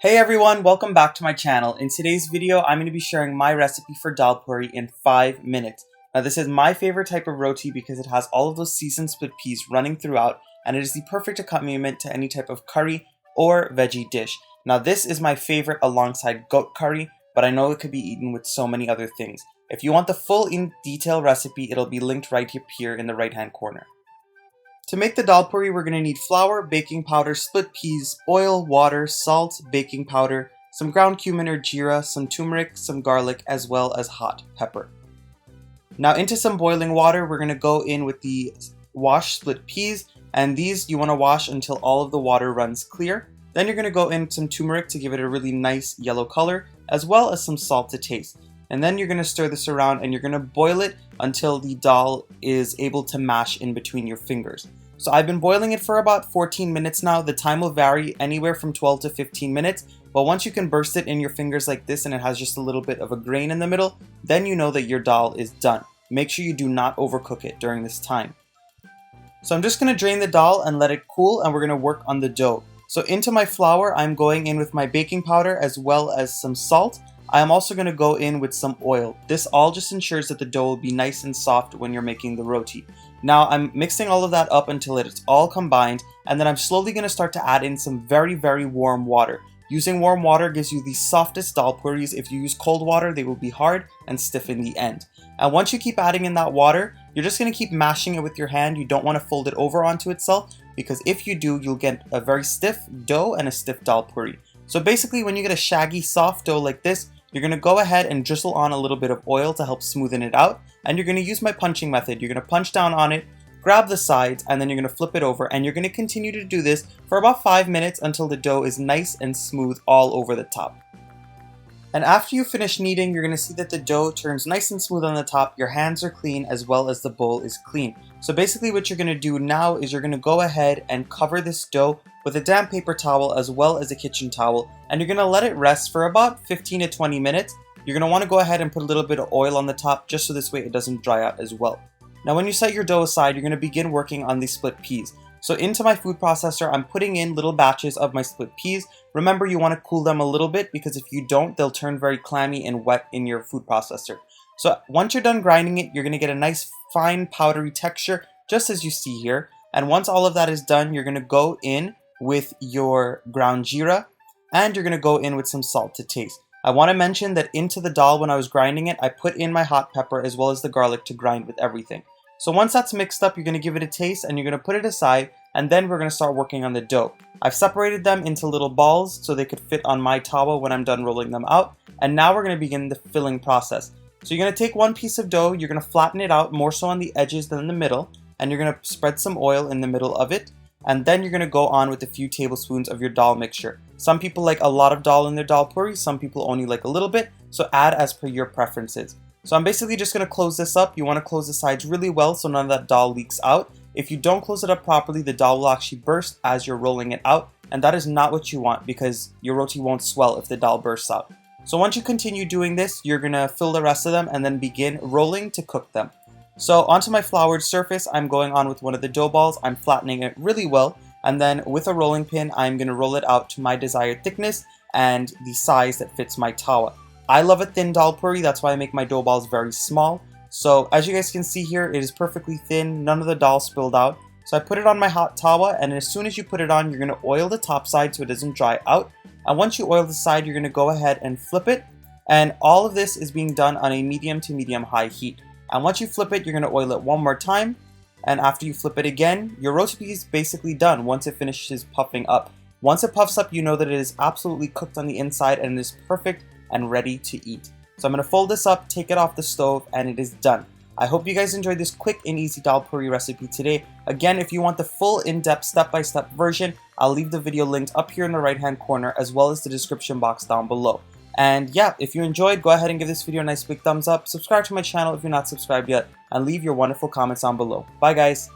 Hey everyone, welcome back to my channel. In today's video, I'm going to be sharing my recipe for Dhalpuri in 5 minutes. Now this is my favorite type of roti because it has all of those seasoned split peas running throughout, and it is the perfect accompaniment to any type of curry or veggie dish. Now this is my favorite alongside goat curry, but I know it could be eaten with so many other things. If you want the full in-detail recipe, it'll be linked right up here in the right hand corner. To make the Dhalpuri, we're going to need flour, baking powder, split peas, oil, water, salt, baking powder, some ground cumin or geera, some turmeric, some garlic, as well as hot pepper. Now into some boiling water, we're going to go in with the washed split peas, and these you want to wash until all of the water runs clear. Then you're going to go in some turmeric to give it a really nice yellow color, as well as some salt to taste. And then you're going to stir this around and you're going to boil it until the dal is able to mash in between your fingers. So I've been boiling it for about 14 minutes now. The time will vary anywhere from 12 to 15 minutes. But once you can burst it in your fingers like this and it has just a little bit of a grain in the middle, then you know that your dal is done. Make sure you do not overcook it during this time. So I'm just going to drain the dal and let it cool, and we're going to work on the dough. So into my flour, I'm going in with my baking powder as well as some salt. I am also going to go in with some oil. This all just ensures that the dough will be nice and soft when you're making the roti. Now I'm mixing all of that up until it's all combined, and then I'm slowly going to start to add in some very warm water. Using warm water gives you the softest Dhalpuris. If you use cold water, they will be hard and stiff in the end. And once you keep adding in that water, you're just going to keep mashing it with your hand. You don't want to fold it over onto itself, because if you do, you'll get a very stiff dough and a stiff Dhalpuri. So basically, when you get a shaggy soft dough like this, you're going to go ahead and drizzle on a little bit of oil to help smoothen it out, and you're going to use my punching method. You're going to punch down on it, grab the sides, and then you're going to flip it over, and you're going to continue to do this for about 5 minutes until the dough is nice and smooth all over the top. And after you finish kneading, you're going to see that the dough turns nice and smooth on the top, your hands are clean, as well as the bowl is clean. So basically what you're going to do now is you're going to go ahead and cover this dough with a damp paper towel as well as a kitchen towel, and you're going to let it rest for about 15 to 20 minutes. You're going to want to go ahead and put a little bit of oil on the top just so this way it doesn't dry out as well. Now when you set your dough aside, you're going to begin working on these split peas. So into my food processor, I'm putting in little batches of my split peas. Remember, you want to cool them a little bit, because if you don't, they'll turn very clammy and wet in your food processor. So once you're done grinding it, you're going to get a nice fine powdery texture, just as you see here. And once all of that is done, you're going to go in with your ground geera, and you're going to go in with some salt to taste. I want to mention that into the dal, when I was grinding it, I put in my hot pepper as well as the garlic to grind with everything. So once that's mixed up, you're going to give it a taste and you're going to put it aside, and then we're going to start working on the dough. I've separated them into little balls so they could fit on my tawa when I'm done rolling them out, and now we're going to begin the filling process. So you're going to take one piece of dough, you're going to flatten it out more so on the edges than in the middle, and you're going to spread some oil in the middle of it, and then you're going to go on with a few tablespoons of your dal mixture. Some people like a lot of dal in their Dhalpuri, some people only like a little bit, so add as per your preferences. So I'm basically just going to close this up. You want to close the sides really well so none of that dal leaks out. If you don't close it up properly, the dal will actually burst as you're rolling it out, and that is not what you want, because your roti won't swell if the dal bursts out. So once you continue doing this, you're going to fill the rest of them and then begin rolling to cook them. So onto my floured surface, I'm going on with one of the dough balls. I'm flattening it really well, and then with a rolling pin, I'm going to roll it out to my desired thickness and the size that fits my tawa. I love a thin Dhalpuri, that's why I make my dough balls very small. So as you guys can see here, it is perfectly thin, none of the dal spilled out. So I put it on my hot tawa, and as soon as you put it on, you're going to oil the top side so it doesn't dry out. And once you oil the side, you're going to go ahead and flip it. And all of this is being done on a medium to medium high heat. And once you flip it, you're going to oil it one more time. And after you flip it again, your roti is basically done once it finishes puffing up. Once it puffs up, you know that it is absolutely cooked on the inside and it is perfect and ready to eat. So I'm going to fold this up, take it off the stove, and it is done. I hope you guys enjoyed this quick and easy Dhalpuri recipe today. Again, if you want the full in-depth step-by-step version, I'll leave the video linked up here in the right-hand corner as well as the description box down below. And yeah, if you enjoyed, go ahead and give this video a nice big thumbs up, subscribe to my channel if you're not subscribed yet, and leave your wonderful comments down below. Bye guys!